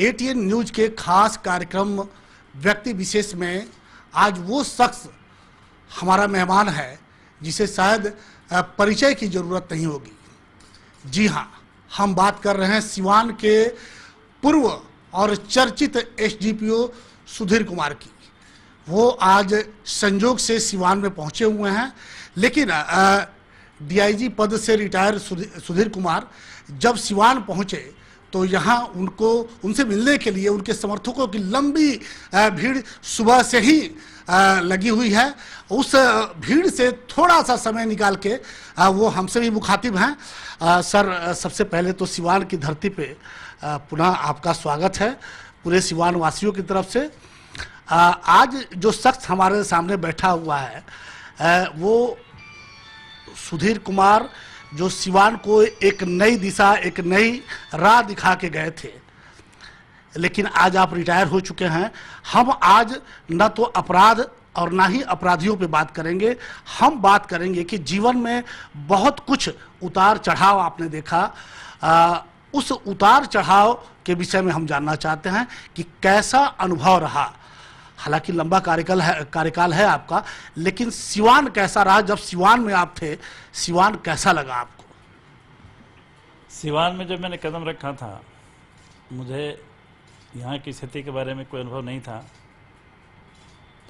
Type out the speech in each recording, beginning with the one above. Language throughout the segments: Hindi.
एटीएन न्यूज के खास कार्यक्रम व्यक्ति विशेष में आज वो शख्स हमारा मेहमान है जिसे शायद परिचय की ज़रूरत नहीं होगी। जी हाँ, हम बात कर रहे हैं सिवान के पूर्व और चर्चित एसडीपीओ सुधीर कुमार की। वो आज संजोग से सिवान में पहुंचे हुए हैं, लेकिन डीआईजी पद से रिटायर सुधीर कुमार जब सिवान पहुंचे तो यहाँ उनसे मिलने के लिए उनके समर्थकों की लंबी भीड़ सुबह से ही लगी हुई है। उस भीड़ से थोड़ा सा समय निकाल के वो हमसे भी मुखातिब हैं। सर, सबसे पहले तो सिवान की धरती पे पुनः आपका स्वागत है पूरे सिवान वासियों की तरफ से। आज जो शख्स हमारे सामने बैठा हुआ है वो सुधीर कुमार, जो सिवान को एक नई दिशा, एक नई राह दिखा के गए थे, लेकिन आज आप रिटायर हो चुके हैं। हम आज न तो अपराध और ना ही अपराधियों पे बात करेंगे, हम बात करेंगे कि जीवन में बहुत कुछ उतार चढ़ाव आपने देखा। उस उतार चढ़ाव के विषय में हम जानना चाहते हैं कि कैसा अनुभव रहा। हालांकि लंबा कार्यकाल है आपका, लेकिन सिवान कैसा रहा? जब सिवान में आप थे, सिवान कैसा लगा आपको? सिवान में जब मैंने कदम रखा था, मुझे यहाँ की स्थिति के बारे में कोई अनुभव नहीं था,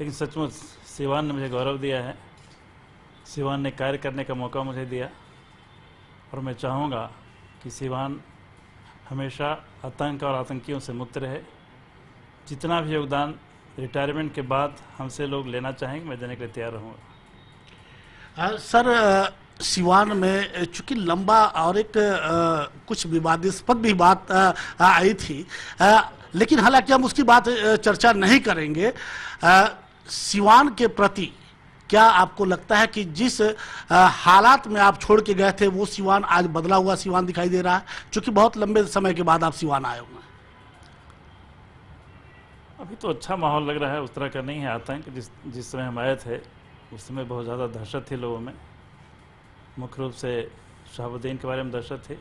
लेकिन सचमुच सिवान ने मुझे गौरव दिया है। सिवान ने कार्य करने का मौका मुझे दिया और मैं चाहूँगा कि सिवान हमेशा आतंक और आतंकियों से मुक्त रहे। जितना भी योगदान रिटायरमेंट के बाद हमसे लोग लेना चाहेंगे, मैं देने के लिए तैयार रहूँगा। सर, सिवान में चूंकि लंबा और एक कुछ विवादास्पद भी बात आई थी, लेकिन हालांकि हम उसकी बात चर्चा नहीं करेंगे। सिवान के प्रति क्या आपको लगता है कि जिस हालात में आप छोड़ के गए थे वो सिवान आज बदला हुआ सिवान दिखाई दे रहा है, चूंकि बहुत लंबे समय के बाद आप सिवान आए हुए हैं? अभी तो अच्छा माहौल लग रहा है, उस तरह का नहीं है आतंक। जिस समय हम आए थे उस समय बहुत ज़्यादा दहशत थी लोगों में, मुख्य रूप से शहाबुद्दीन के बारे में दहशत थी।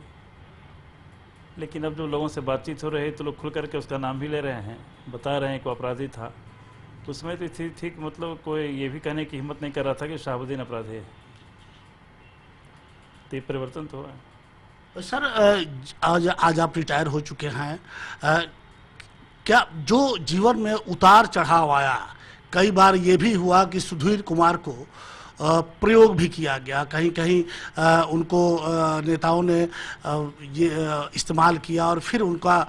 लेकिन अब जो लोगों से बातचीत हो रही है तो लोग खुल करके उसका नाम भी ले रहे हैं, बता रहे हैं कि अपराधी था। तो उसमें तो थी कि मतलब कोई ये भी कहने की हिम्मत नहीं कर रहा था कि शहाबुद्दीन अपराधी है। तो ये परिवर्तन तो है। सर, आज आप रिटायर हो चुके हैं। क्या जो जीवन में उतार चढ़ाव आया, कई बार ये भी हुआ कि सुधीर कुमार को प्रयोग भी किया गया, कहीं कहीं उनको नेताओं ने ये इस्तेमाल किया और फिर उनका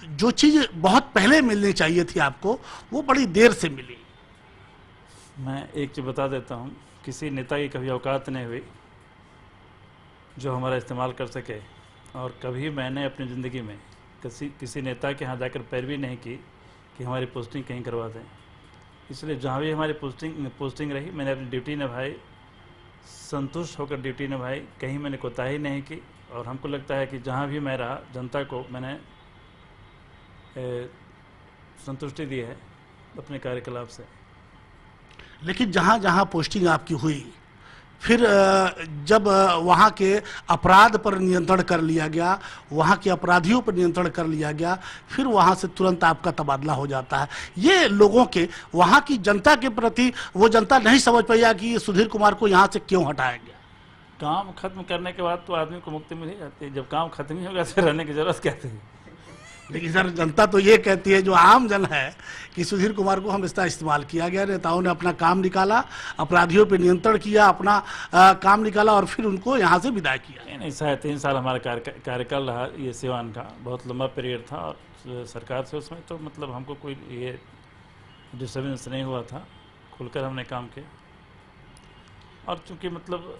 जो चीज़ बहुत पहले मिलनी चाहिए थी आपको, वो बड़ी देर से मिली। मैं एक चीज़ बता देता हूँ, किसी नेता की कभी औकात नहीं हुई जो हमारा इस्तेमाल कर सके, और कभी मैंने अपनी ज़िंदगी में किसी नेता के यहाँ जाकर पैरवी नहीं की कि हमारी पोस्टिंग कहीं करवा दें। इसलिए जहाँ भी हमारी पोस्टिंग रही, मैंने अपनी ड्यूटी निभाई, संतुष्ट होकर ड्यूटी निभाई, कहीं मैंने कोताही नहीं की। और हमको लगता है कि जहाँ भी मैं रहा, जनता को मैंने संतुष्टि दी है अपने कार्यकलाप से। लेकिन जहाँ जहाँ पोस्टिंग आपकी हुई, फिर जब वहाँ के अपराध पर नियंत्रण कर लिया गया, वहाँ के अपराधियों पर नियंत्रण कर लिया गया, फिर वहाँ से तुरंत आपका तबादला हो जाता है। ये लोगों के, वहाँ की जनता के प्रति वो जनता नहीं समझ पाया कि सुधीर कुमार को यहाँ से क्यों हटाया गया। काम खत्म करने के बाद तो आदमी को मुक्ति मिल ही जाती है, जब काम खत्म ही होगा तो रहने की जरूरत क्या थी। लेकिन सर, जनता तो ये कहती है, जो आम जन है, कि सुधीर कुमार को हमेशा इस्तेमाल किया गया, नेताओं ने अपना काम निकाला, अपराधियों पर नियंत्रण किया, अपना काम निकाला और फिर उनको यहाँ से विदा किया। नहीं, 3.5 साल हमारा कार्यकाल रहा ये सिवान का, बहुत लंबा पीरियड था। और सरकार से उसमें तो मतलब हमको कोई ये डिस्टर्बेंस नहीं हुआ था, खुलकर हमने काम किया। और चूँकि मतलब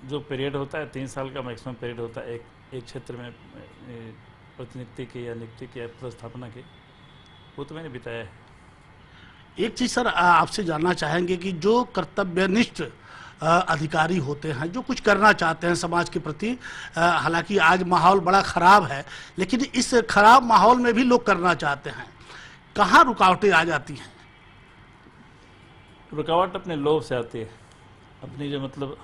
जो पीरियड होता है 3 साल का मैक्सिमम पीरियड होता है एक क्षेत्र में प्रतिनियुक्ति की या नियुक्ति की या पदस्थापना की, वो तो मैंने बिताया है। एक चीज़ सर आपसे जानना चाहेंगे कि जो कर्तव्यनिष्ठ अधिकारी होते हैं, जो कुछ करना चाहते हैं समाज के प्रति, हालांकि आज माहौल बड़ा ख़राब है, लेकिन इस खराब माहौल में भी लोग करना चाहते हैं, कहाँ रुकावटें आ जाती हैं? रुकावट अपने लोभ से आती है। अपनी जो मतलब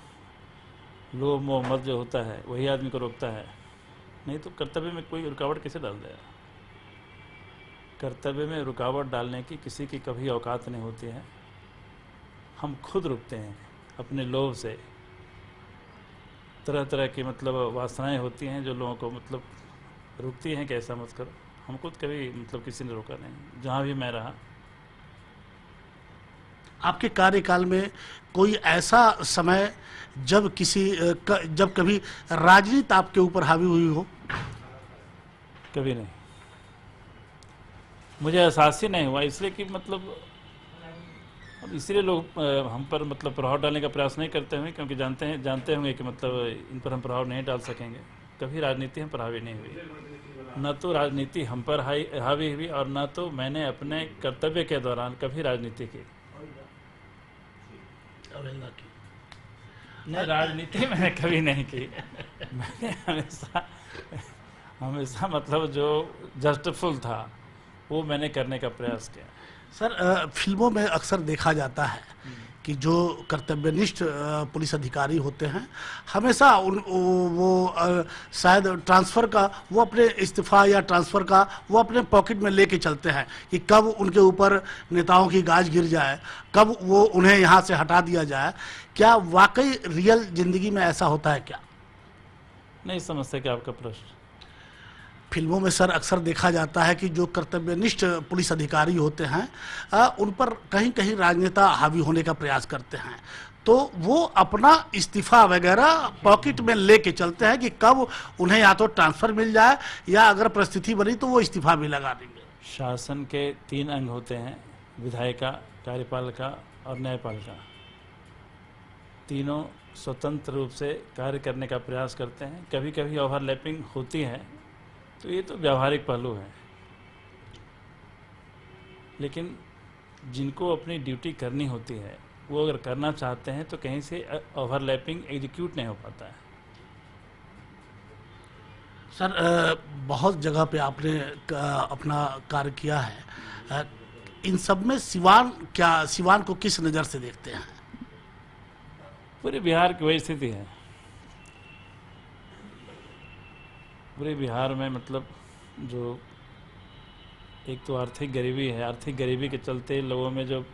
लोभ मोह मद जो होता है वही आदमी को रोकता है, नहीं तो कर्तव्य में कोई रुकावट कैसे डाल देगा। कर्तव्य में रुकावट डालने की किसी की कभी औकात नहीं होती है। हम खुद रुकते हैं अपने लोभ से। तरह तरह की मतलब वासनाएं होती हैं जो लोगों को मतलब रुकती हैं कि ऐसा मत करो। हम खुद कभी मतलब किसी ने रोका नहीं, जहाँ भी मैं रहा। आपके कार्यकाल में कोई ऐसा समय जब जब कभी राजनीति आपके ऊपर हावी हुई हो? कभी नहीं, मुझे एहसास ही नहीं हुआ, इसलिए कि मतलब अब इसलिए लोग हम पर मतलब प्रभाव डालने का प्रयास नहीं करते हुए, क्योंकि जानते होंगे कि मतलब इन पर हम प्रभाव नहीं डाल सकेंगे। कभी राजनीति हम पर हावी नहीं हुई, न तो राजनीति हम पर हावी हुई और न तो मैंने अपने कर्तव्य के दौरान कभी राजनीति की। नहीं, राजनीति मैंने कभी नहीं की। मैंने हमेशा मतलब जो जस्टफुल था वो मैंने करने का प्रयास किया। सर, फिल्मों में अक्सर देखा जाता है कि जो कर्तव्यनिष्ठ पुलिस अधिकारी होते हैं हमेशा शायद ट्रांसफ़र का वो अपने इस्तीफा या ट्रांसफ़र का वो अपने पॉकेट में लेके चलते हैं कि कब उनके ऊपर नेताओं की गाज गिर जाए, कब वो उन्हें यहाँ से हटा दिया जाए। क्या वाकई रियल ज़िंदगी में ऐसा होता है क्या? नहीं समझते क्या आपका प्रश्न। फिल्मों में सर अक्सर देखा जाता है कि जो कर्तव्यनिष्ठ पुलिस अधिकारी होते हैं उन पर कहीं कहीं राजनेता हावी होने का प्रयास करते हैं, तो वो अपना इस्तीफा वगैरह पॉकेट में लेके चलते हैं कि कब उन्हें या तो ट्रांसफ़र मिल जाए या अगर परिस्थिति बनी तो वो इस्तीफा भी लगा देंगे। शासन के 3 अंग होते हैं, विधायिका, कार्यपालिका और न्यायपालिका। तीनों स्वतंत्र रूप से कार्य करने का प्रयास करते हैं। कभी कभी ओवरलैपिंग होती है, तो ये तो व्यावहारिक पहलू है, लेकिन जिनको अपनी ड्यूटी करनी होती है वो अगर करना चाहते हैं तो कहीं से ओवरलैपिंग एग्जीक्यूट नहीं हो पाता है। सर, बहुत जगह पे आपने अपना कार्य किया है, इन सब में सिवान को किस नज़र से देखते हैं? पूरे बिहार की वही स्थिति है। पूरे बिहार में मतलब जो एक तो आर्थिक गरीबी है, आर्थिक गरीबी के चलते लोगों में जो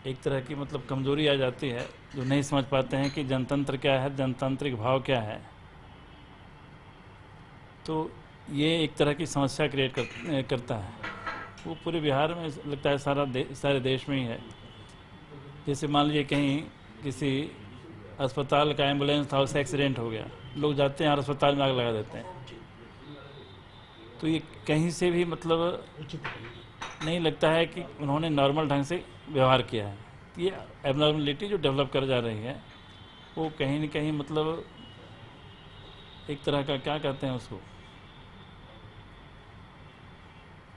एक तरह की मतलब कमजोरी आ जाती है, जो नहीं समझ पाते हैं कि जनतंत्र क्या है, जनतांत्रिक भाव क्या है। तो ये एक तरह की समस्या क्रिएट करता है। वो पूरे बिहार में लगता है सारे देश में ही है। जैसे मान लीजिए कहीं किसी अस्पताल का एम्बुलेंस था, उससे एक्सीडेंट हो गया, लोग जाते हैं और अस्पताल में आग लगा देते हैं। तो ये कहीं से भी मतलब नहीं लगता है कि उन्होंने नॉर्मल ढंग से व्यवहार किया है। ये एबनॉर्मलिटी जो डेवलप कर जा रही है वो कहीं न कहीं मतलब एक तरह का क्या कहते हैं उसको,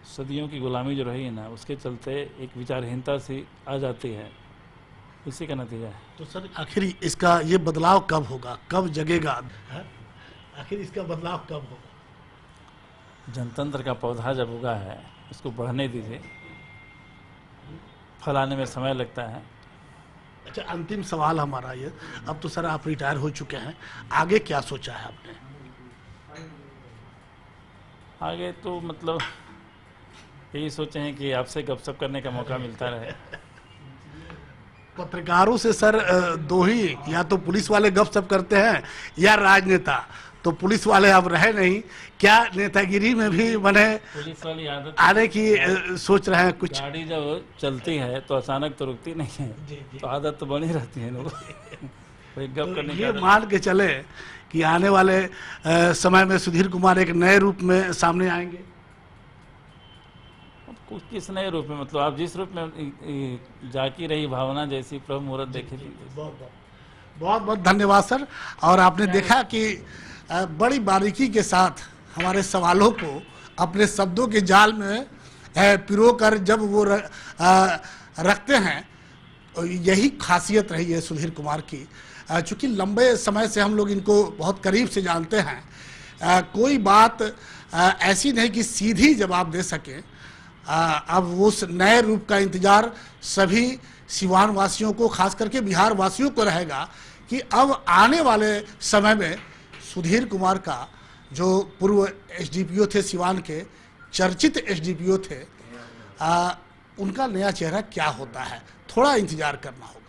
सदियों की गुलामी जो रही है ना, उसके चलते एक विचारहीनता सी आ जाती है, इसी का नतीजा है। तो सर आखिर इसका ये बदलाव कब होगा, कब जगेगा? आखिर इसका बदलाव कब होगा? जनतंत्र का पौधा जब उगा है उसको बढ़ने दीजिए, फल आने में समय लगता है। अच्छा, अंतिम सवाल हमारा ये, अब तो सर आप रिटायर हो चुके हैं, आगे क्या सोचा है आपने? आगे तो मतलब यही सोचे हैं कि आपसे गपशप करने का मौका मिलता रहे। पत्रकारों से सर दो ही, या तो पुलिस वाले गपशप करते हैं या राजनेता, तो पुलिस वाले अब रहे नहीं, क्या नेतागिरी में भी बने पुलिस वाली आदत आने की सोच रहे हैं कुछ? गाड़ी जब चलती है तो अचानक तो रुकती नहीं है, तो आदत तो बनी रहती है लोग कोई गप तो करने ये की। मान के चले कि आने वाले समय में सुधीर कुमार एक नए रूप में सामने आएंगे? कुछ किस नए रूप में, मतलब आप जिस रूप में जाकी रही भावना जैसी प्रभु मुहूर्त देखे थी। बहुत बहुत धन्यवाद सर। और आपने देखा कि बड़ी बारीकी के साथ हमारे सवालों को अपने शब्दों के जाल में पिरो कर जब वो रखते हैं, तो यही खासियत रही है सुधीर कुमार की। चूँकि लंबे समय से हम लोग इनको बहुत करीब से जानते हैं, कोई बात ऐसी नहीं कि सीधी जवाब दे सके। अब उस नए रूप का इंतज़ार सभी सिवान वासियों को, खास करके बिहार वासियों को रहेगा कि अब आने वाले समय में सुधीर कुमार का जो पूर्व एसडीपीओ थे सिवान के, चर्चित एसडीपीओ थे, उनका नया चेहरा क्या होता है, थोड़ा इंतजार करना होगा।